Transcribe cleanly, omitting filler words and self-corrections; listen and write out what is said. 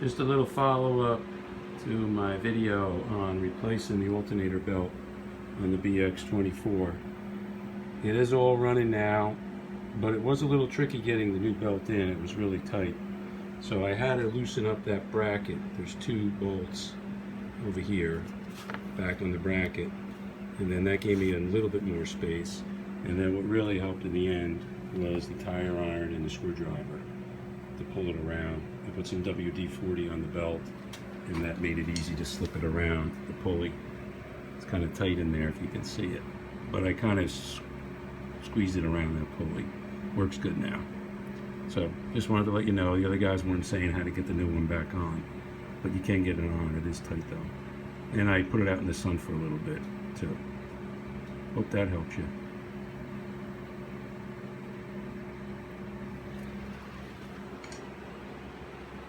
Just a little follow-up to my video on replacing the alternator belt on the BX24. It is all running now, but it was a little tricky getting the new belt in. It was really tight. So I had to loosen up that bracket. There's two bolts over here, back on the bracket. And then that gave me a little bit more space. And then what really helped in the end was the tire iron and the screwdriver to pull it around. I put some WD-40 on the belt, and that made it easy to slip it around the pulley. It's kind of tight in there if you can see it, but I kind of squeezed it around that pulley. Works good now. So just wanted to let you know, the other guys weren't saying how to get the new one back on, but you can get it on. It is tight though. And I put it out in the sun for a little bit too. Hope that helps you.